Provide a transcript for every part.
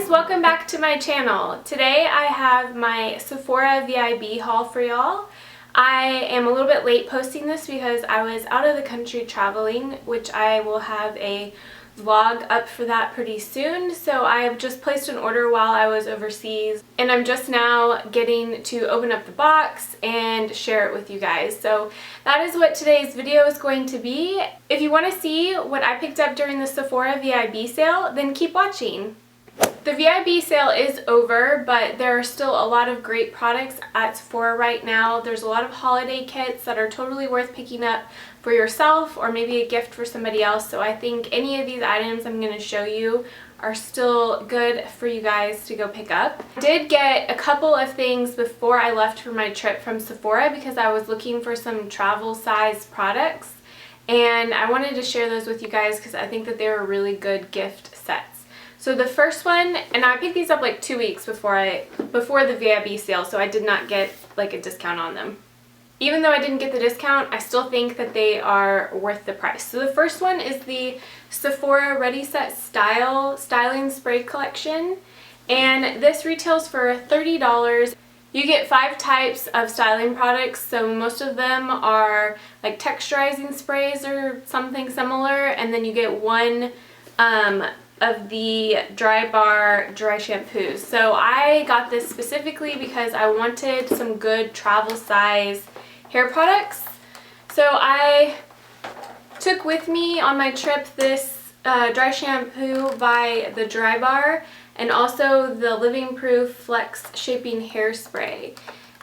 guys, welcome back to my channel. Today I have my Sephora VIB haul for y'all. I am a little bit late posting this because I was out of the country traveling, which I will have a vlog up for that pretty soon. So I've just placed an order while I was overseas and I'm just now getting to open up the box and share it with you guys. So that is what today's video is going to be. If you want to see what I picked up during the Sephora VIB sale, then keep watching. The VIB sale is over, but there are still a lot of great products at Sephora right now. There's a lot of holiday kits that are totally worth picking up for yourself or maybe a gift for somebody else. So I think any of these items I'm going to show you are still good for you guys to go pick up. I did get a couple of things before I left for my trip from Sephora because I was looking for some travel size products and I wanted to share those with you guys because I think that they're really good gift sets. So the first one, and I picked these up like 2 weeks before the VIB sale, so I did not get like a discount on them. Even though I didn't get the discount, I still think that they are worth the price. So the first one is the Sephora Ready Set Styling Spray Collection, and this retails for $30. You get 5 types of styling products, so most of them are like texturizing sprays or something similar, and then you get one of the dry bar dry shampoos. So I got this specifically because I wanted some good travel size hair products. So I took with me on my trip this dry shampoo by the Dry Bar and also the Living Proof Flex Shaping Hairspray.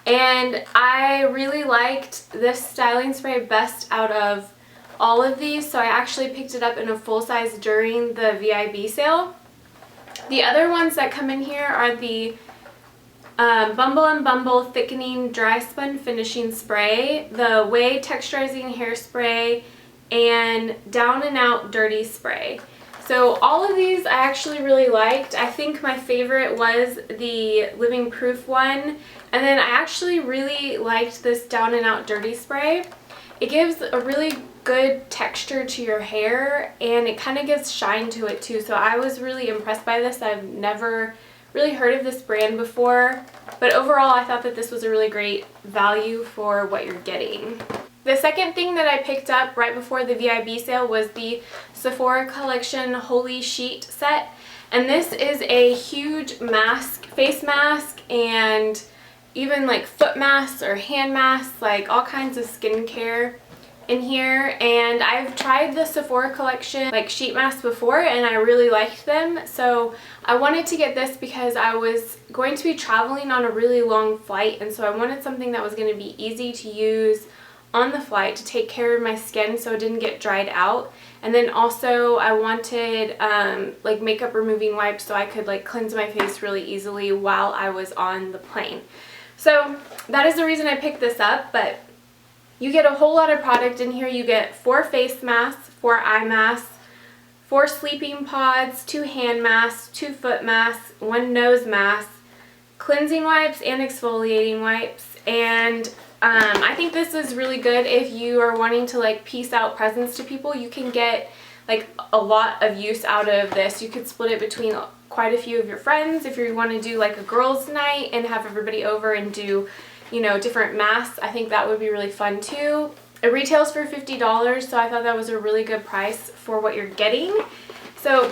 And I really liked this styling spray best out of all of these, so I actually picked it up in a full size during the VIB sale. The other ones that come in here are the Bumble & Bumble Thickening Dry Spun Finishing Spray, the Way Texturizing Hairspray, and Down and Out Dirty Spray. So all of these I actually really liked. I think my favorite was the Living Proof one, and then I actually really liked this Down and Out Dirty Spray. It gives a really good texture to your hair and it kind of gives shine to it too, so I was really impressed by this. I've never really heard of this brand before, but overall I thought that this was a really great value for what you're getting. The second thing that I picked up right before the VIB sale was the Sephora Collection Holy Sheet set, and this is a huge mask, face mask, and even like foot masks or hand masks, like all kinds of skincare in here. And I've tried the Sephora Collection like sheet masks before and I really liked them, so I wanted to get this because I was going to be traveling on a really long flight, and so I wanted something that was going to be easy to use on the flight to take care of my skin so it didn't get dried out. And then also I wanted like makeup removing wipes so I could like cleanse my face really easily while I was on the plane. So that is the reason I picked this up, but you get a whole lot of product in here. You get 4 face masks, 4 eye masks, 4 sleeping pods, 2 hand masks, 2 foot masks, 1 nose mask, cleansing wipes and exfoliating wipes. And I think this is really good if you are wanting to like piece out presents to people. You can get like a lot of use out of this. You could split it between quite a few of your friends if you want to do like a girls' night and have everybody over and do, you know, different masks. I think that would be really fun too. It retails for $50, so I thought that was a really good price for what you're getting. So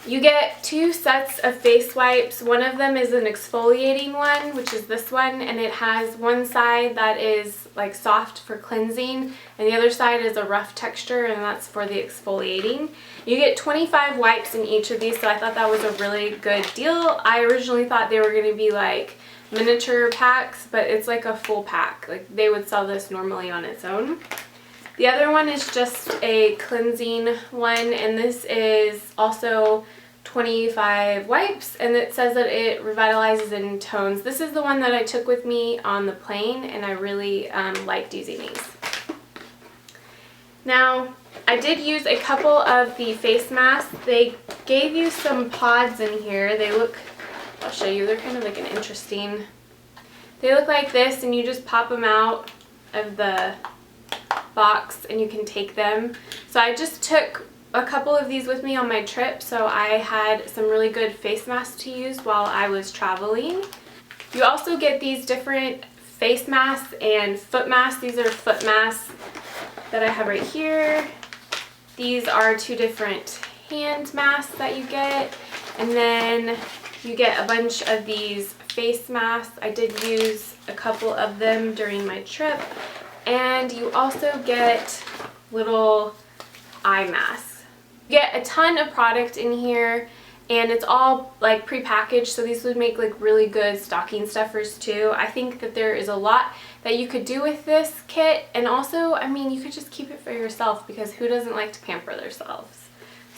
you get 2 sets of face wipes. One of them is an exfoliating one, which is this one, and it has one side that is like soft for cleansing and the other side is a rough texture, and that's for the exfoliating. You get 25 wipes in each of these, so I thought that was a really good deal. I originally thought they were going to be like miniature packs, but it's like a full pack. Like they would sell this normally on its own. The other one is just a cleansing one, and this is also 25 wipes, and it says that it revitalizes and tones. This is the one that I took with me on the plane, and I really liked using these. Now, I did use a couple of the face masks. They gave you some pods in here. They look, I'll show you, they're kind of like an interesting, they look like this, and you just pop them out of the box and you can take them. So I just took a couple of these with me on my trip, so I had some really good face masks to use while I was traveling. You also get these different face masks and foot masks. These are foot masks that I have right here. These are 2 different hand masks that you get, and then you get a bunch of these face masks. I did use a couple of them during my trip, and you also get little eye masks. You get a ton of product in here, and it's all like pre-packaged, so these would make like really good stocking stuffers too. I think that there is a lot that you could do with this kit, and also, I mean, you could just keep it for yourself, because who doesn't like to pamper themselves?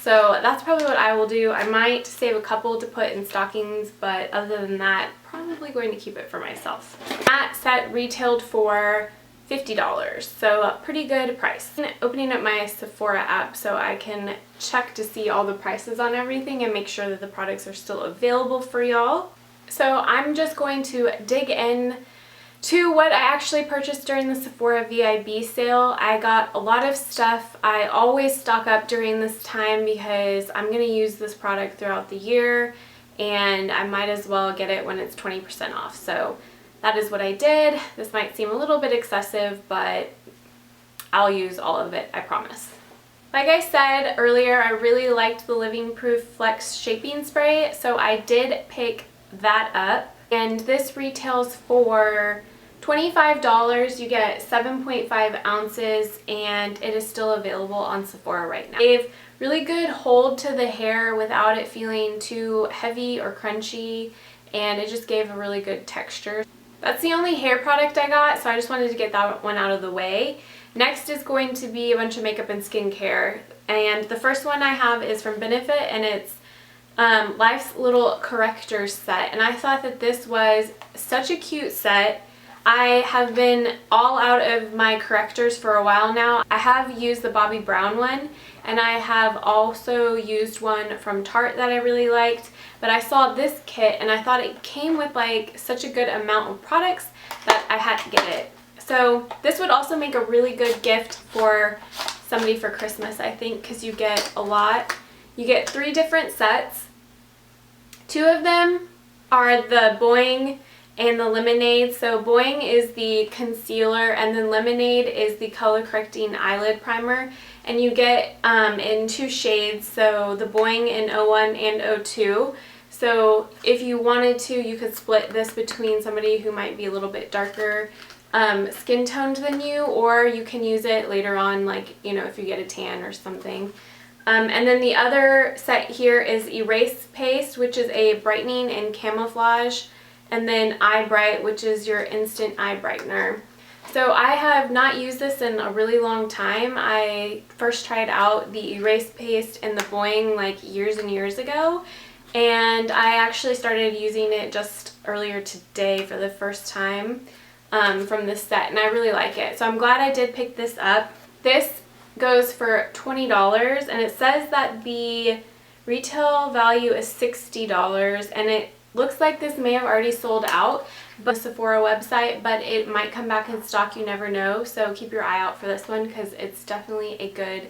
So that's probably what I will do. I might save a couple to put in stockings, but other than that, probably going to keep it for myself. That set retailed for $50, so a pretty good price. I'm opening up my Sephora app so I can check to see all the prices on everything and make sure that the products are still available for y'all. So I'm just going to dig in to what I actually purchased during the Sephora VIB sale. I got a lot of stuff. I always stock up during this time because I'm going to use this product throughout the year, and I might as well get it when it's 20% off. So that is what I did. This might seem a little bit excessive, but I'll use all of it, I promise. Like I said earlier, I really liked the Living Proof Flex Shaping Spray, so I did pick that up. And this retails for $25. You get 7.5 ounces, and it is still available on Sephora right now. It gave really good hold to the hair without it feeling too heavy or crunchy, and it just gave a really good texture. That's the only hair product I got, so I just wanted to get that one out of the way. Next is going to be a bunch of makeup and skincare, and the first one I have is from Benefit, and it's Life's Little Correctors set, and I thought that this was such a cute set. I have been all out of my correctors for a while now. I have used the Bobbi Brown one, and I have also used one from Tarte that I really liked, but I saw this kit and I thought it came with like such a good amount of products that I had to get it. So this would also make a really good gift for somebody for Christmas, I think, because you get a lot. You get 3 different sets. 2 of them are the Boing and the Lemonade. So Boing is the concealer, and then Lemonade is the color correcting eyelid primer, and you get in 2 shades, so the Boing in 01 and 02. So if you wanted to, you could split this between somebody who might be a little bit darker skin toned than you, or you can use it later on, like, you know, if you get a tan or something. And then the other set here is Erase Paste, which is a brightening and camouflage, and then Eye Bright, which is your instant eye brightener. So I have not used this in a really long time. I first tried out the Erase Paste and the Boing like years and years ago, and I actually started using it just earlier today for the first time from this set, and I really like it. So I'm glad I did pick this up. This goes for $20, and it says that the retail value is $60, and it looks like this may have already sold out on the Sephora website, but it might come back in stock, you never know, so keep your eye out for this one because it's definitely a good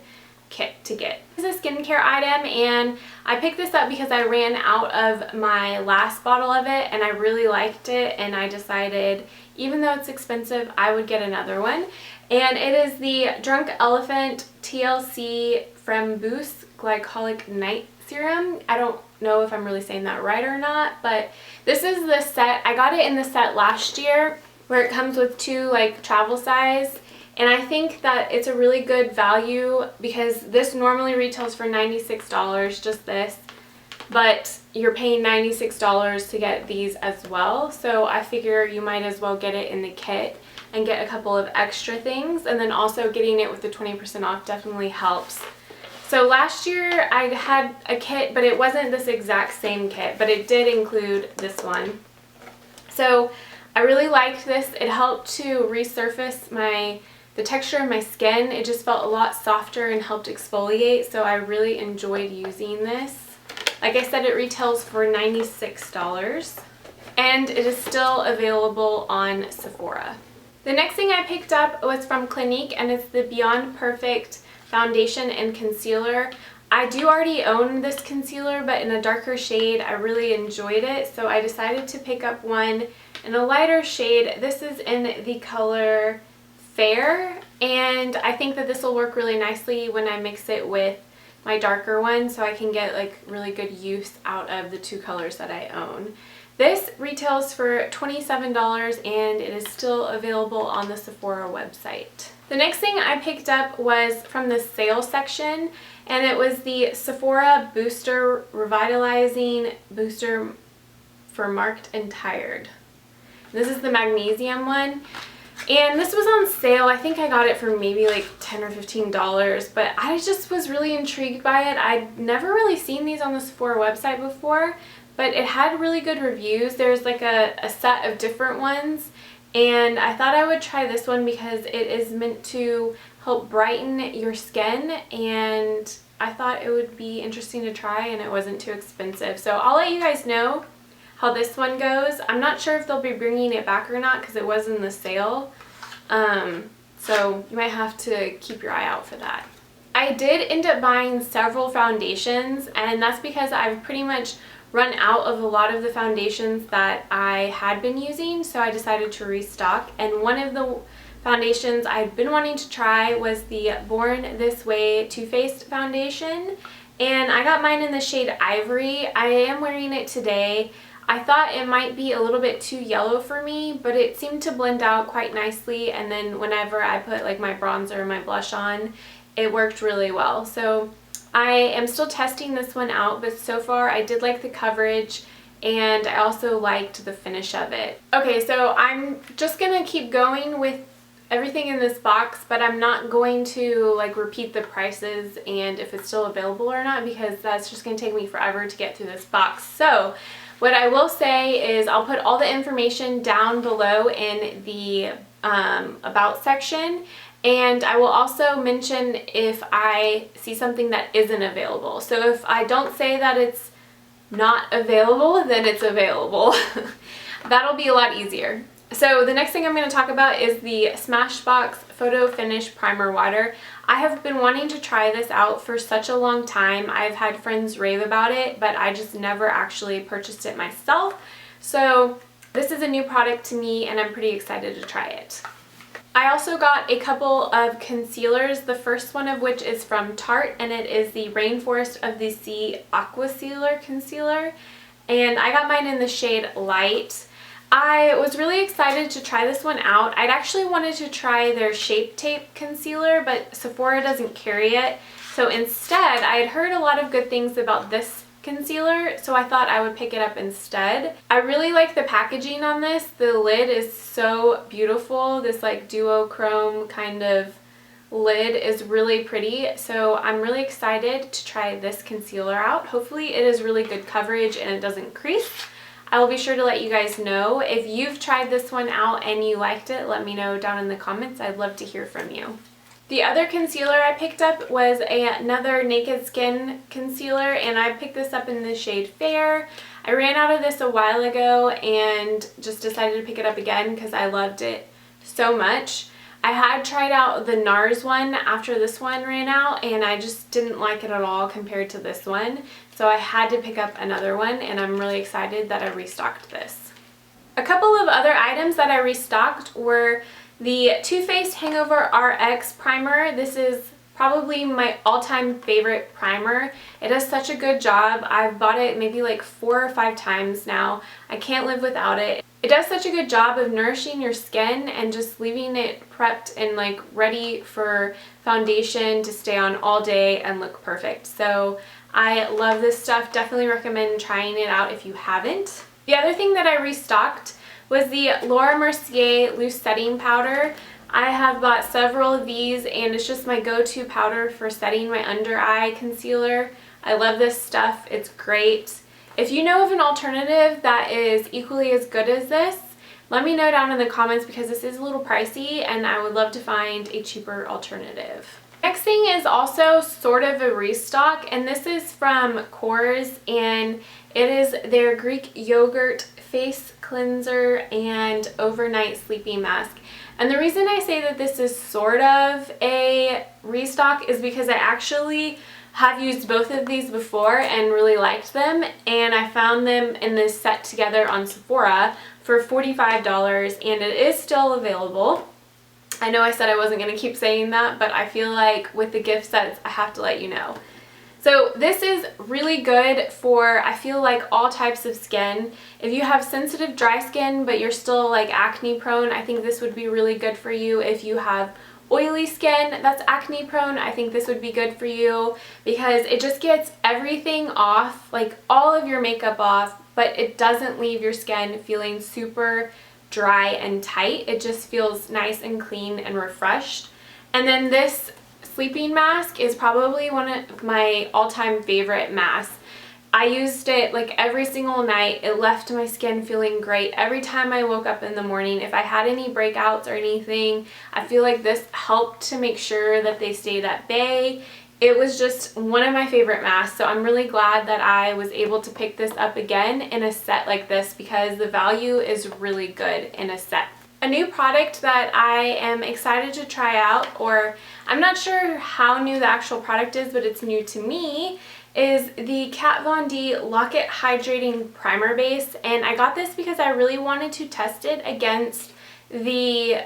kit to get. This is a skincare item, and I picked this up because I ran out of my last bottle of it and I really liked it, and I decided even though it's expensive I would get another one, and it is the Drunk Elephant TLC from Boost Glycolic Night Serum. I don't know if I'm really saying that right or not, but this is the set. I got it in the set last year where it comes with 2 like travel size, and I think that it's a really good value because this normally retails for $96, just this, but you're paying $96 to get these as well, so I figure you might as well get it in the kit and get a couple of extra things, and then also getting it with the 20% off definitely helps. So last year I had a kit, but it wasn't this exact same kit, but it did include this one. So I really liked this. It helped to resurface the texture of my skin. It just felt a lot softer and helped exfoliate, so I really enjoyed using this. Like I said, it retails for $96, and it is still available on Sephora. The next thing I picked up was from Clinique, and it's the Beyond Perfect foundation and concealer. I do already own this concealer, but in a darker shade. I really enjoyed it, so I decided to pick up one in a lighter shade. This is in the color Fair, and I think that this will work really nicely when I mix it with my darker one, so I can get like really good use out of the two colors that I own. This retails for $27 and it is still available on the Sephora website. The next thing I picked up was from the sale section, and it was the Sephora Booster Revitalizing Booster for Marked and Tired. This is the magnesium one. And this was on sale. I think I got it for maybe like $10 or $15, but I just was really intrigued by it. I'd never really seen these on the Sephora website before, but it had really good reviews. There's like a set of different ones, and I thought I would try this one because it is meant to help brighten your skin, and I thought it would be interesting to try, and it wasn't too expensive. So I'll let you guys know how this one goes. I'm not sure if they'll be bringing it back or not because it was in the sale. So you might have to keep your eye out for that. I did end up buying several foundations, and that's because I've pretty much run out of a lot of the foundations that I had been using, so I decided to restock. And one of the foundations I'd been wanting to try was the Born This Way Too Faced foundation, and I got mine in the shade Ivory. I am wearing it today. I thought it might be a little bit too yellow for me, but it seemed to blend out quite nicely, and then whenever I put like my bronzer and my blush on, it worked really well. So I am still testing this one out, but so far I did like the coverage, and I also liked the finish of it. Okay, so I'm just gonna keep going with everything in this box, but I'm not going to like repeat the prices and if it's still available or not, because that's just gonna take me forever to get through this box. So what I will say is I'll put all the information down below in the about section, and I will also mention if I see something that isn't available. So if I don't say that it's not available, then it's available. That'll be a lot easier. So the next thing I'm going to talk about is the Smashbox Photo Finish Primer Water. I have been wanting to try this out for such a long time. I've had friends rave about it, but I just never actually purchased it myself. So this is a new product to me, and I'm pretty excited to try it. I also got a couple of concealers, the first one of which is from Tarte, and it is the Rainforest of the Sea Aquacealer concealer, and I got mine in the shade Light. I was really excited to try this one out. I'd actually wanted to try their Shape Tape concealer, but Sephora doesn't carry it. So instead, I had heard a lot of good things about this concealer, so I thought I would pick it up instead. I really like the packaging on this. The lid is so beautiful. This like duochrome kind of lid is really pretty, so I'm really excited to try this concealer out. Hopefully it is really good coverage and it doesn't crease. I will be sure to let you guys know. If you've tried this one out and you liked it, let me know down in the comments. I'd love to hear from you. The other concealer I picked up was another Naked Skin concealer, and I picked this up in the shade Fair. I ran out of this a while ago and just decided to pick it up again because I loved it so much. I had tried out the NARS one after this one ran out, and I just didn't like it at all compared to this one. So I had to pick up another one, and I'm really excited that I restocked this. A couple of other items that I restocked were the Faced Hangover RX primer. This is probably my all-time favorite primer. It does such a good job. I've bought it maybe like 4 or 5 times now. I can't live without it. It does such a good job of nourishing your skin and just leaving it prepped and like ready for foundation to stay on all day and look perfect. So I love this stuff. Definitely recommend trying it out if you haven't. The other thing that I restocked was the Laura Mercier Loose Setting Powder. I have bought several of these, and it's just my go-to powder for setting my under eye concealer. I love this stuff. It's great. If you know of an alternative that is equally as good as this, let me know down in the comments because this is a little pricey and I would love to find a cheaper alternative. Next thing is also sort of a restock, and this is from Korres, and it is their Greek Yogurt Face Cleanser and Overnight Sleeping Mask. And the reason I say that this is sort of a restock is because I actually have used both of these before and really liked them, and I found them in this set together on Sephora for $45, and it is still available. I know I said I wasn't going to keep saying that, but I feel like with the gift sets, I have to let you know. So this is really good for, I feel like, all types of skin. If you have sensitive dry skin but you're still like acne prone, I think this would be really good for you. If you have oily skin that's acne prone, I think this would be good for you because it just gets everything off, like all of your makeup off, but it doesn't leave your skin feeling super dry and tight. It just feels nice and clean and refreshed. And then this sleeping mask is probably one of my all-time favorite masks. I used it like every single night. It left my skin feeling great every time I woke up in the morning. If I had any breakouts or anything, I feel like this helped to make sure that they stayed at bay. It was just one of my favorite masks, so I'm really glad that I was able to pick this up again in a set like this because the value is really good in a set. A new product that I am excited to try out, or I'm not sure how new the actual product is, but it's new to me, is the Kat Von D Lock-It Hydrating Primer Base. And I got this because I really wanted to test it against the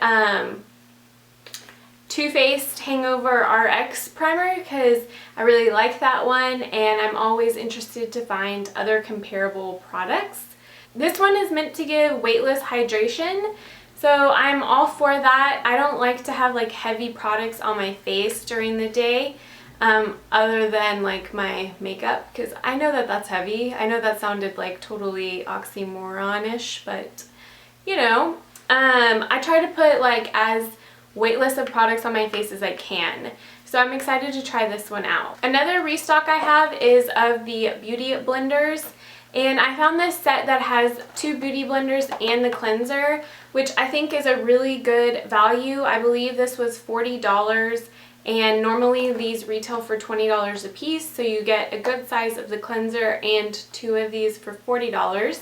Faced Hangover RX primer because I really like that one, and I'm always interested to find other comparable products. This one is meant to give weightless hydration, so I'm all for that. I don't like to have like heavy products on my face during the day, other than like my makeup, because I know that that's heavy. I know that sounded like totally oxymoron-ish, but you know, I try to put like as weightless of products on my face as I can. So I'm excited to try this one out. Another restock I have is of the beauty blenders. And I found this set that has 2 beauty blenders and the cleanser, which I think is a really good value. I believe this was $40, and normally these retail for $20 a piece, so you get a good size of the cleanser and 2 of these for $40.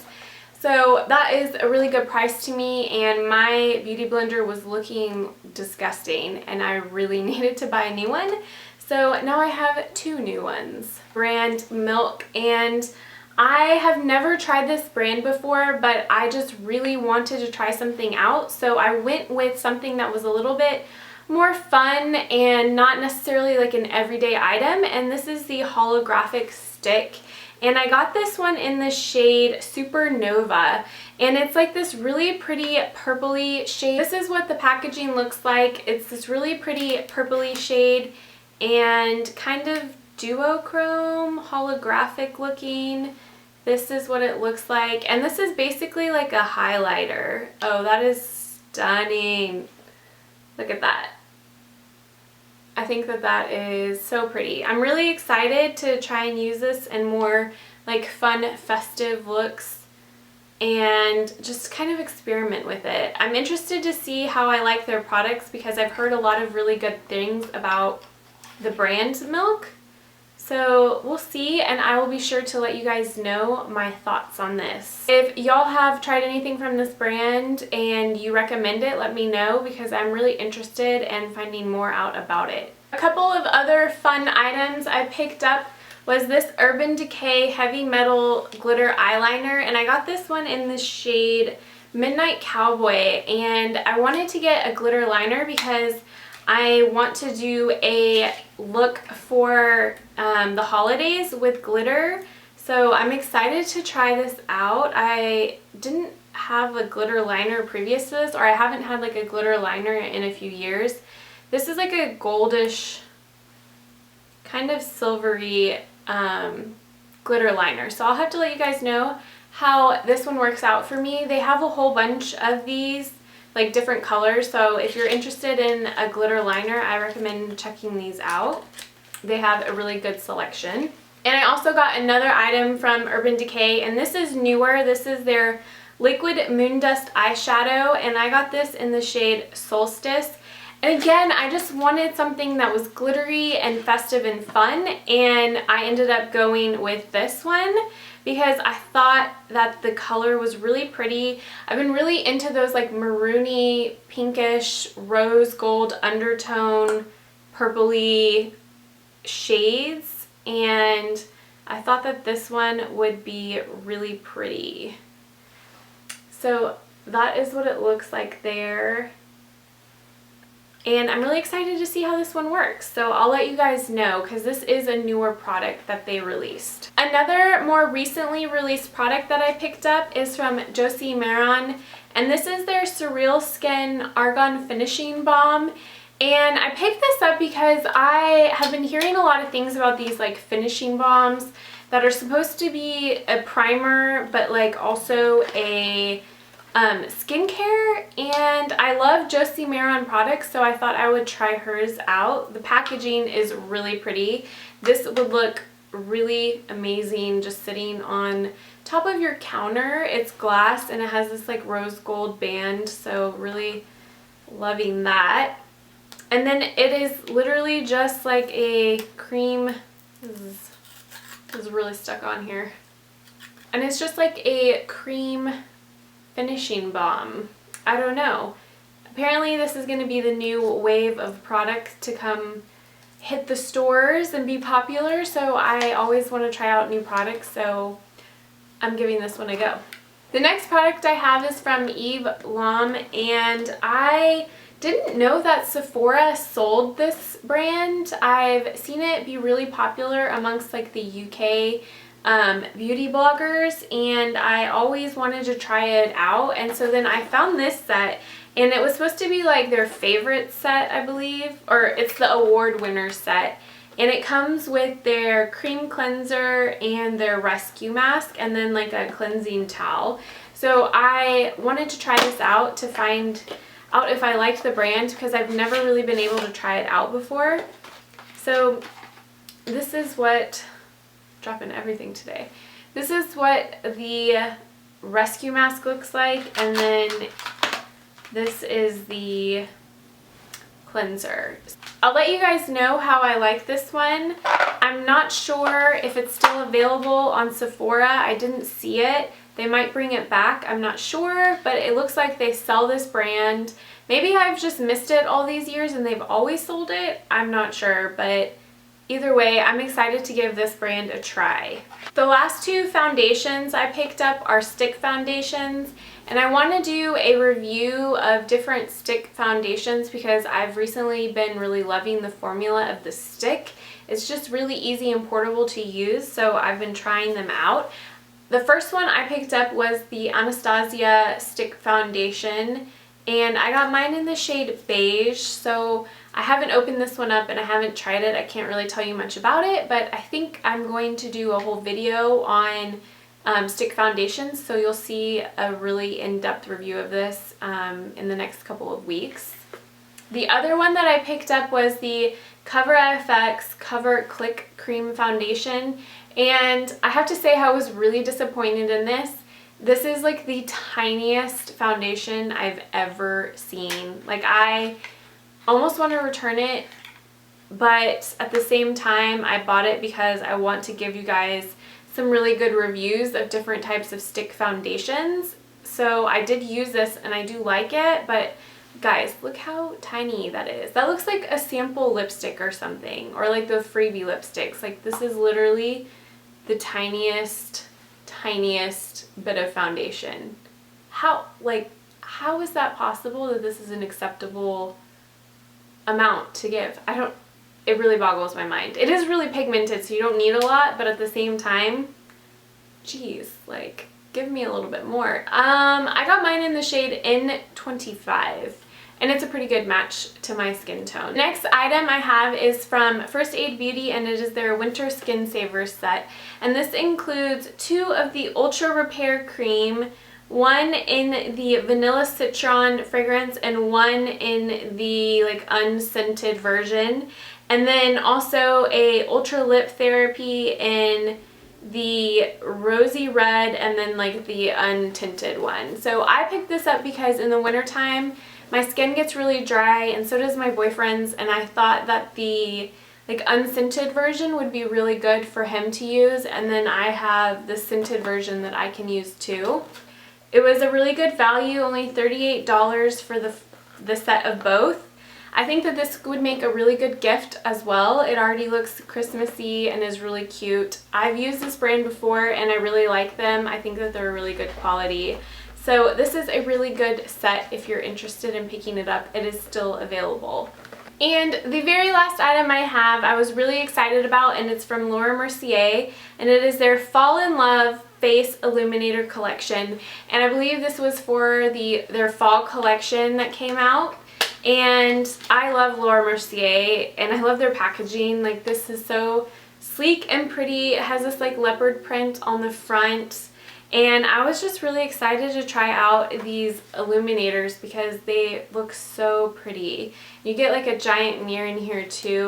So that is a really good price to me, and my beauty blender was looking disgusting and I really needed to buy a new one. So now I have 2 new ones. Brand Milk, and I have never tried this brand before, but I just really wanted to try something out. So I went with something that was a little bit more fun and not necessarily like an everyday item, and this is the Holographic stick. And I got this one in the shade Supernova, and it's like this really pretty purpley shade. This is what the packaging looks like. It's this really pretty purpley shade and kind of duochrome, holographic looking. This is what it looks like, and this is basically like a highlighter. Oh, that is stunning. Look at that. I think that that is so pretty. I'm really excited to try and use this in more like fun, festive looks and just kind of experiment with it. I'm interested to see how I like their products because I've heard a lot of really good things about the brand Milk. So we'll see, and I will be sure to let you guys know my thoughts on this. If y'all have tried anything from this brand and you recommend it, let me know because I'm really interested in finding more out about it. A couple of other fun items I picked up was this Urban Decay Heavy Metal Glitter Eyeliner, and I got this one in the shade Midnight Cowboy, and I wanted to get a glitter liner because I want to do a look for the holidays with glitter, so I'm excited to try this out. I didn't have a glitter liner previous to this, or I haven't had like a glitter liner in a few years. This is like a goldish, kind of silvery glitter liner, so I'll have to let you guys know how this one works out for me. They have a whole bunch of these, like different colors, so if you're interested in a glitter liner, I recommend checking these out. They have a really good selection. And I also got another item from Urban Decay, and this is newer. This is their Liquid Moondust eyeshadow, and I got this in the shade Solstice. And again, I just wanted something that was glittery and festive and fun, and I ended up going with this one because I thought that the color was really pretty. I've been really into those like maroony, pinkish, rose gold undertone, purpley shades, and I thought that this one would be really pretty. So that is what it looks like there. And I'm really excited to see how this one works. So I'll let you guys know because this is a newer product that they released. Another more recently released product that I picked up is from Josie Maran. And this is their Surreal Skin Argan Finishing Balm. And I picked this up because I have been hearing a lot of things about these like finishing balms that are supposed to be a primer but like also a skincare, and I love Josie Maran products, so I thought I would try hers out. The packaging is really pretty. This would look really amazing just sitting on top of your counter. It's glass and it has this like rose gold band, so really loving that. And then it is literally just like a cream. This is really stuck on here. And it's just like a cream finishing balm. I don't know. Apparently this is going to be the new wave of products to come hit the stores and be popular, so I always want to try out new products, so I'm giving this one a go. The next product I have is from Eve Lom, and I didn't know that Sephora sold this brand. I've seen it be really popular amongst like the UK beauty bloggers, and I always wanted to try it out, and so then I found this set, and it was supposed to be like their favorite set, I believe, or it's the award winner set, and it comes with their cream cleanser and their rescue mask and then like a cleansing towel. So I wanted to try this out to find out if I liked the brand because I've never really been able to try it out before. So this is what, dropping everything today. This is what the rescue mask looks like, and then this is the cleanser. I'll let you guys know how I like this one. I'm not sure if it's still available on Sephora. I didn't see it. They might bring it back. I'm not sure, but it looks like they sell this brand. Maybe I've just missed it all these years and they've always sold it. I'm not sure, but either way, I'm excited to give this brand a try. The last two foundations I picked up are stick foundations, and I want to do a review of different stick foundations because I've recently been really loving the formula of the stick. It's just really easy and portable to use, so I've been trying them out. The first one I picked up was the Anastasia stick foundation, and I got mine in the shade beige, so I haven't opened this one up and I haven't tried it. I can't really tell you much about it, but I think I'm going to do a whole video on stick foundations, so you'll see a really in-depth review of this in the next couple of weeks. The other one that I picked up was the Cover FX Cover Click Cream Foundation, and I have to say I was really disappointed in this. This is like the tiniest foundation I've ever seen. Like, I almost want to return it, but at the same time I bought it because I want to give you guys some really good reviews of different types of stick foundations. So I did use this and I do like it, but guys, look how tiny that is. That looks like a sample lipstick or something, or like the freebie lipsticks. Like, this is literally the tiniest bit of foundation. How is that possible that this is an acceptable amount to give? It really boggles my mind. It is really pigmented, so you don't need a lot, but at the same time, geez, like, give me a little bit more. I got mine in the shade N25, and it's a pretty good match to my skin tone. Next item I have is from First Aid Beauty, and it is their Winter Skin Savers set, and this includes 2 of the Ultra Repair Cream, one in the Vanilla Citron fragrance and one in the like unscented version, and then also a Ultra Lip Therapy in the Rosy Red and then like the untinted one. So I picked this up because in the wintertime my skin gets really dry, and so does my boyfriend's, and I thought that the like unscented version would be really good for him to use, and then I have the scented version that I can use too. It was a really good value, only $38 for the set of both. I think that this would make a really good gift as well. It already looks Christmassy and is really cute. I've used this brand before and I really like them. I think that they're really good quality. So this is a really good set if you're interested in picking it up. It is still available. And the very last item I have, I was really excited about, and it's from Laura Mercier, and it is their Fall in Love Face Illuminator collection. And I believe this was for their fall collection that came out. And I love Laura Mercier, and I love their packaging. Like, this is so sleek and pretty. It has this like leopard print on the front. And I was just really excited to try out these illuminators because they look so pretty. You get like a giant mirror in here too,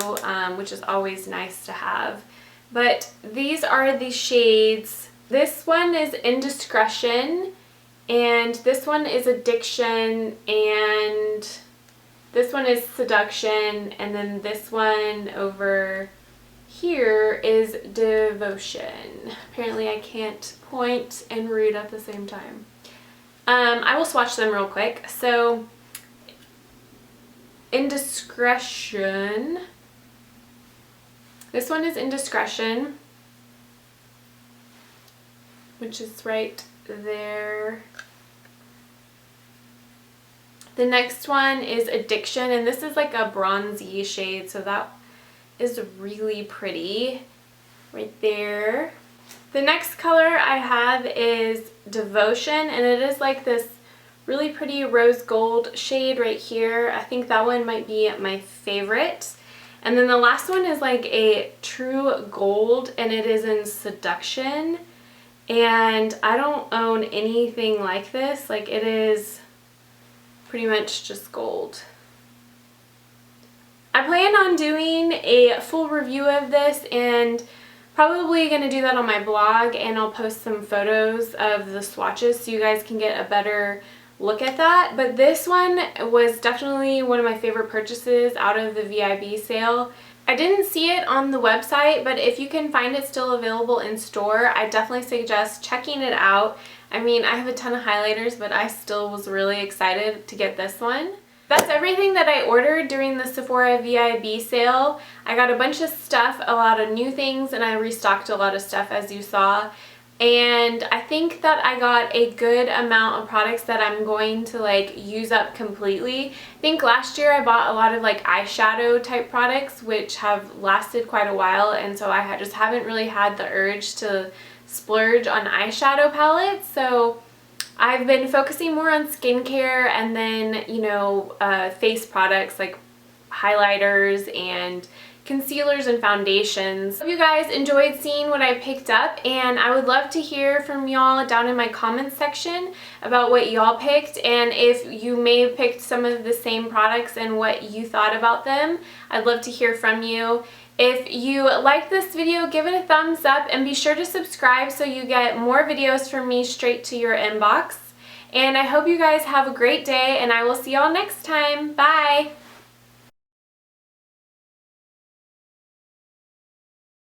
which is always nice to have. But these are the shades. This one is Indiscretion, and this one is Addiction, and this one is Seduction, and then this one over here is Devotion. Apparently I can't point and read at the same time. I will swatch them real quick. So Indiscretion. This one is Indiscretion, which is right there. The next one is Addiction, and this is like a bronzy shade, so that is really pretty right there. The next color I have is Devotion, and it is like this really pretty rose gold shade right here. I think that one might be my favorite. And then the last one is like a true gold, and it is in Seduction. And I don't own anything like this. Like, it is pretty much just gold. I plan on doing a full review of this, and probably going to do that on my blog, and I'll post some photos of the swatches so you guys can get a better look at that. But this one was definitely one of my favorite purchases out of the VIB sale. I didn't see it on the website, but if you can find it still available in store, I definitely suggest checking it out. I mean, I have a ton of highlighters, but I still was really excited to get this one. That's everything that I ordered during the Sephora VIB sale. I got a bunch of stuff, a lot of new things, and I restocked a lot of stuff, as you saw. And I think that I got a good amount of products that I'm going to like use up completely. I think last year I bought a lot of like eyeshadow type products, which have lasted quite a while, and so I just haven't really had the urge to splurge on eyeshadow palettes. So I've been focusing more on skincare, and then, you know, face products like highlighters and concealers and foundations. Hope you guys enjoyed seeing what I picked up, and I would love to hear from y'all down in my comments section about what y'all picked, and if you may have picked some of the same products and what you thought about them. I'd love to hear from you. If you like this video, give it a thumbs up, and be sure to subscribe so you get more videos from me straight to your inbox. And I hope you guys have a great day, and I will see y'all next time. Bye!